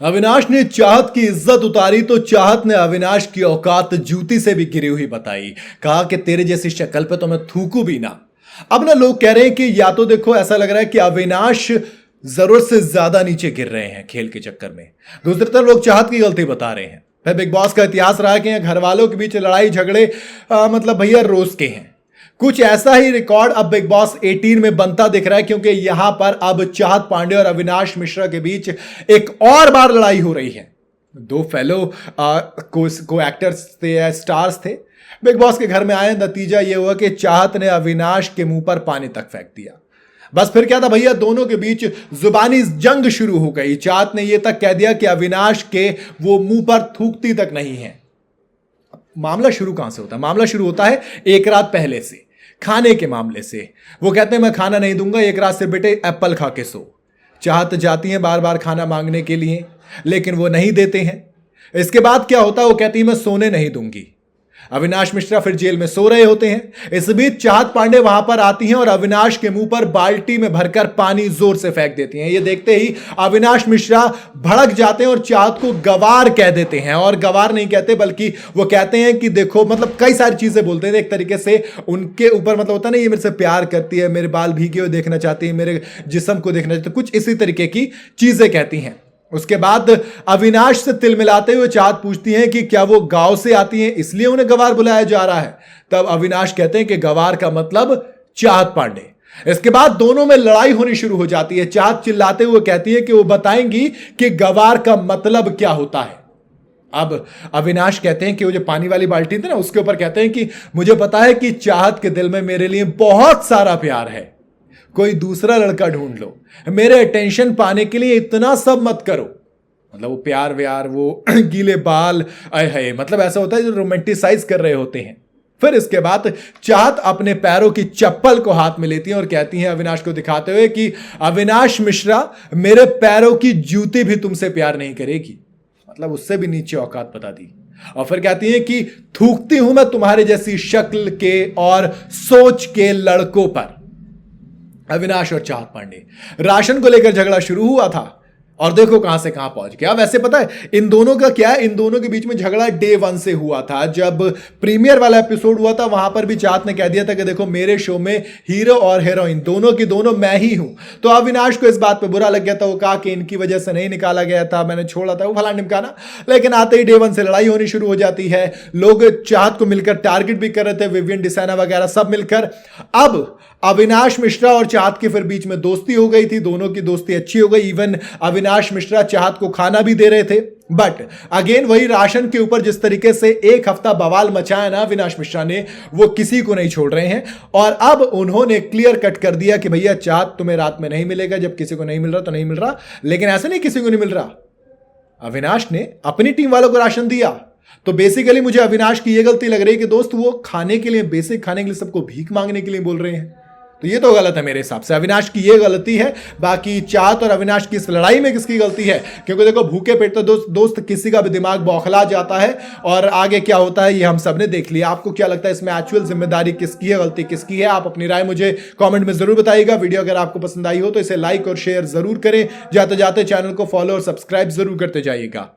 अविनाश ने चाहत की इज्जत उतारी तो चाहत ने अविनाश की औकात जूती से भी गिरी हुई बताई। कहा कि तेरे जैसी शक्ल पे तो मैं थूकू भी ना। अब ना लोग कह रहे हैं कि या तो देखो ऐसा लग रहा है कि अविनाश जरूरत से ज्यादा नीचे गिर रहे हैं खेल के चक्कर में। दूसरी तरफ लोग चाहत की गलती बता रहे हैं। फिर बिग बॉस का इतिहास रहा है कि घर वालों के बीच लड़ाई झगड़े मतलब भैया रोज के हैं। कुछ ऐसा ही रिकॉर्ड अब बिग बॉस 18 में बनता दिख रहा है, क्योंकि यहां पर अब चाहत पांडे और अविनाश मिश्रा के बीच एक और बार लड़ाई हो रही है। दो फेलो को एक्टर्स थे या स्टार्स थे, बिग बॉस के घर में आए। नतीजा यह हुआ कि चाहत ने अविनाश के मुंह पर पानी तक फेंक दिया। बस फिर क्या था भैया, दोनों के बीच जुबानी जंग शुरू हो गई। चाहत ने यह तक कह दिया कि अविनाश के वो मुंह पर थूकती तक नहीं है। मामला शुरू कहां से होता है? मामला शुरू होता है एक रात पहले से, खाने के मामले से। वो कहते हैं मैं खाना नहीं दूंगा, एक रात से बेटे एप्पल खा के सो। चाहत जाती हैं बार बार खाना मांगने के लिए, लेकिन वो नहीं देते हैं। इसके बाद क्या होता है, वो कहती है मैं सोने नहीं दूंगी। अविनाश मिश्रा फिर जेल में सो रहे होते हैं। इस बीच चाहत पांडे वहां पर आती हैं और अविनाश के मुंह पर बाल्टी में भरकर पानी जोर से फेंक देती हैं। ये देखते ही अविनाश मिश्रा भड़क जाते हैं और चाहत को गवार कह देते हैं। और गवार नहीं कहते, बल्कि वो कहते हैं कि देखो, मतलब कई सारी चीजें बोलते हैं एक तरीके से उनके ऊपर, मतलब होता है ना, ये मेरे से प्यार करती है, मेरे बाल भीगे हुए देखना चाहती है, मेरे जिस्म को देखना चाहती है, कुछ इसी तरीके की चीजें कहती हैं। उसके बाद अविनाश से तिल मिलाते हुए चाहत पूछती हैं कि क्या वो गांव से आती हैं इसलिए उन्हें गवार बुलाया जा रहा है। तब अविनाश कहते हैं कि गवार का मतलब चाहत पांडे। इसके बाद दोनों में लड़ाई होनी शुरू हो जाती है। चाहत चिल्लाते हुए कहती है कि वो बताएंगी कि गवार का मतलब क्या होता है। अब अविनाश कहते हैं कि वो जो पानी वाली बाल्टी थी ना, उसके ऊपर कहते हैं कि मुझे पता है कि चाहत के दिल में मेरे लिए बहुत सारा प्यार है, कोई दूसरा लड़का ढूंढ लो, मेरे अटेंशन पाने के लिए इतना सब मत करो। मतलब वो प्यार व्यार, वो गीले बाल, आए हाय, मतलब ऐसा होता है जो रोमांटिसाइज कर रहे होते हैं। फिर इसके बाद चाहत अपने पैरों की चप्पल को हाथ में लेती हैं और कहती हैं अविनाश को दिखाते हुए कि अविनाश मिश्रा, मेरे पैरों की जूती भी तुमसे प्यार नहीं करेगी। मतलब उससे भी नीचे औकात बता दी। और फिर कहती हैं कि थूकती हूं मैं तुम्हारे जैसी शक्ल के और सोच के लड़कों पर। अविनाश और चाहत पांडे, राशन को लेकर झगड़ा शुरू हुआ था और देखो कहां से कहां पहुंच गया। वैसे पता है इन दोनों का क्या है, इन दोनों के बीच में झगड़ा डे 1 से हुआ था। जब प्रीमियर वाला एपिसोड हुआ था, वहां पर भी चाहत ने कह दिया था कि देखो मेरे शो में हीरो और हीरोइन दोनों की दोनों मैं ही हूं। तो अविनाश को इस बात पे बुरा लग गया था। वो कहा कि इनकी वजह से नहीं निकाला गया था, मैंने छोड़ा था, वो फलाना ढिमकाना। लेकिन आते ही डे 1 से लड़ाई होनी शुरू हो जाती है। लोग चाहत को मिलकर टारगेट भी कर रहे थे, विवियन डिसाना वगैरह सब मिलकर। अब अविनाश मिश्रा और चाहत के फिर बीच में दोस्ती हो गई थी, दोनों की दोस्ती अच्छी हो गई। इवन अविनाश मिश्रा चाहत को खाना भी दे रहे थे। बट अगेन वही राशन के ऊपर जिस तरीके से एक हफ्ता बवाल मचाया ना अविनाश मिश्रा ने, वो किसी को नहीं छोड़ रहे हैं। और अब उन्होंने क्लियर कट कर दिया कि भैया चाहत तुम्हें रात में नहीं मिलेगा, जब किसी को नहीं मिल रहा तो नहीं मिल रहा। लेकिन ऐसे नहीं किसी को नहीं मिल रहा, अविनाश ने अपनी टीम वालों को राशन दिया। तो बेसिकली मुझे अविनाश की यह गलती लग रही है कि दोस्त वो खाने के लिए, बेसिक खाने के लिए सबको भीख मांगने के लिए बोल रहे हैं। तो ये तो गलत है मेरे हिसाब से, अविनाश की ये गलती है। बाकी चाहत और अविनाश की इस लड़ाई में किसकी गलती है? क्योंकि देखो भूखे पेट तो दोस्त किसी का भी दिमाग बौखला जाता है और आगे क्या होता है ये हम सब ने देख लिया। आपको क्या लगता है इसमें एक्चुअल जिम्मेदारी किसकी है, गलती किसकी है? आप अपनी राय मुझे कमेंट में जरूर बताइएगा। वीडियो अगर आपको पसंद आई हो तो इसे लाइक और शेयर जरूर करें। जाते जाते चैनल को फॉलो और सब्सक्राइब जरूर करते जाइएगा।